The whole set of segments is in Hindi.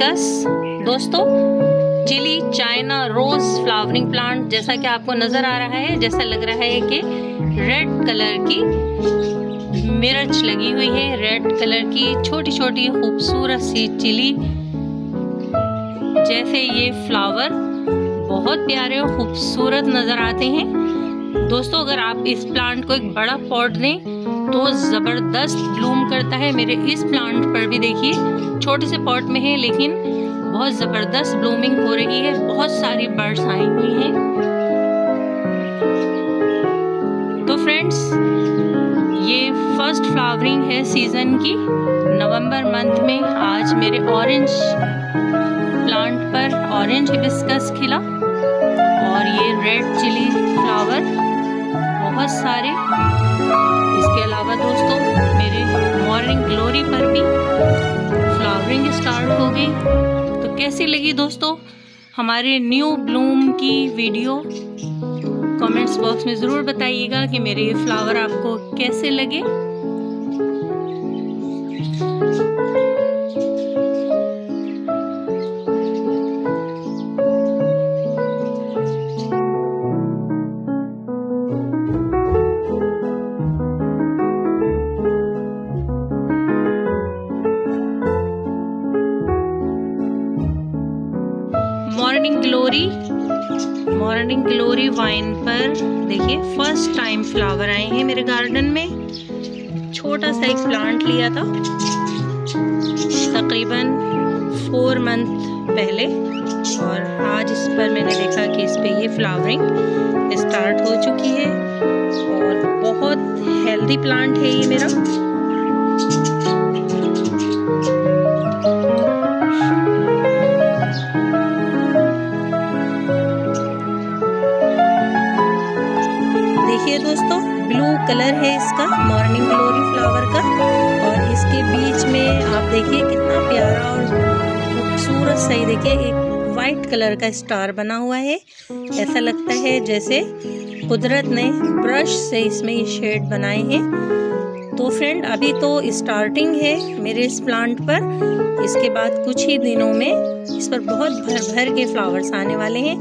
डिस्कस दोस्तों chilli China rose flowering plant. जैसा कि आपको नजर आ रहा है, जैसा लग रहा है कि रेड कलर की मिर्च लगी हुई है, रेड कलर की छोटी छोटी खूबसूरत सी चिली जैसे ये फ्लावर बहुत प्यारे और खूबसूरत नजर आते हैं। दोस्तों अगर आप इस प्लांट को एक बड़ा पॉट दें तो ज़बरदस्त ब्लूम करता है। मेरे इस प्लांट पर भी देखिए छोटे से पॉट में है लेकिन बहुत ज़बरदस्त ब्लूमिंग हो रही है, बहुत सारी बर्ड्स आई हुई हैं। तो फ्रेंड्स ये फर्स्ट फ्लावरिंग है सीज़न की, नवंबर मंथ में। आज मेरे ऑरेंज प्लांट पर ऑरेंज हिबिस्कस खिला और ये रेड चिली फ्लावर बहुत सारे। इसके अलावा दोस्तों मेरे मॉर्निंग ग्लोरी पर भी फ्लावरिंग स्टार्ट हो गई। तो कैसी लगी दोस्तों हमारे न्यू ब्लूम की वीडियो? कमेंट्स बॉक्स में ज़रूर बताइएगा कि मेरे ये फ्लावर आपको कैसे लगे। मॉर्निंग ग्लोरी वाइन पर देखिए फर्स्ट टाइम फ्लावर आए हैं मेरे गार्डन में। छोटा सा एक प्लांट लिया था तकरीबन 4 मंथ पहले और आज इस पर मैंने देखा कि इस पे ये फ्लावरिंग स्टार्ट हो चुकी है और बहुत हेल्दी प्लांट है ये मेरा। दोस्तों ब्लू कलर है इसका मॉर्निंग ग्लोरी फ्लावर का और इसके बीच में आप देखिए कितना प्यारा और खूबसूरत सही देखिए एक वाइट कलर का स्टार बना हुआ है। ऐसा लगता है जैसे कुदरत ने ब्रश से इसमें ये शेड बनाए हैं। तो फ्रेंड अभी तो स्टार्टिंग है मेरे इस प्लांट पर, इसके बाद कुछ ही दिनों में इस पर बहुत भर भर के फ्लावर्स आने वाले हैं।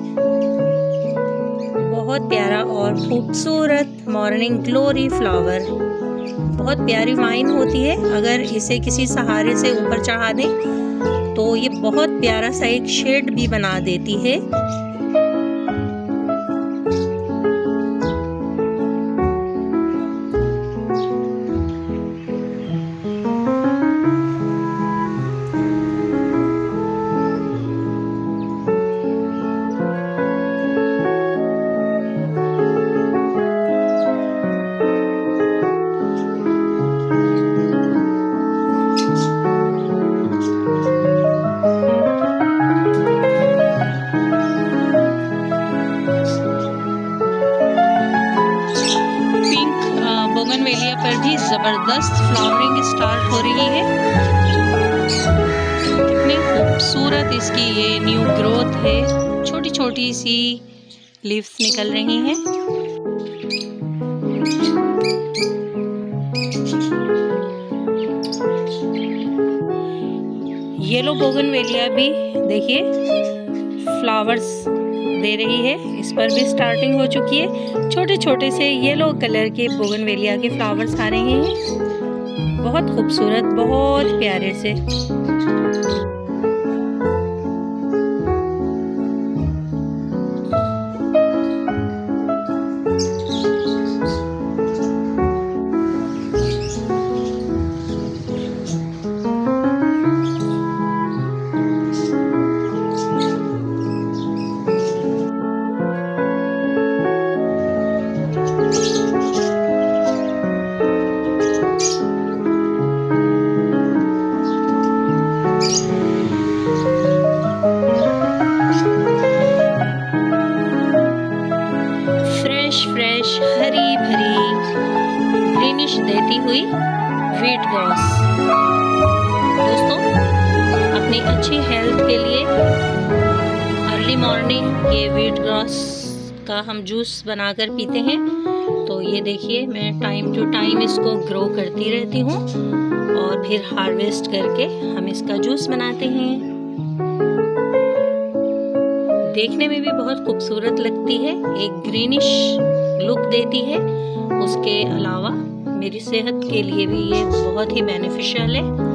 बहुत प्यारा और खूबसूरत मॉर्निंग ग्लोरी फ्लावर, बहुत प्यारी वाइन होती है। अगर इसे किसी सहारे से ऊपर चढ़ा दें तो ये बहुत प्यारा सा एक शेड भी बना देती है। बोगनवेलिया पर भी ज़बरदस्त फ्लावरिंग स्टार्ट हो रही है। कितनी खूबसूरत इसकी ये न्यू ग्रोथ है, छोटी छोटी सी लीव्स निकल रही हैं। येलो बोगनवेलिया भी देखिए फ्लावर्स दे रही है, इस पर भी स्टार्टिंग हो चुकी है। छोटे छोटे से येलो कलर के बोगनवेलिया के फ्लावर्स आ रहे हैं, बहुत खूबसूरत, बहुत प्यारे से। फ्रेश हरी भरी ग्रीनिश देती हुई व्हीट ग्रास। दोस्तों अपनी अच्छी हेल्थ के लिए अर्ली मॉर्निंग ये व्हीट ग्रास का हम जूस बनाकर पीते हैं। तो ये देखिए मैं टाइम टू टाइम इसको ग्रो करती रहती हूँ और फिर हार्वेस्ट करके हम इसका जूस बनाते हैं। देखने में भी बहुत खूबसूरत लगती है, एक ग्रीनिश लुक देती है। उसके अलावा मेरी सेहत के लिए भी ये बहुत ही बेनिफिशियल है।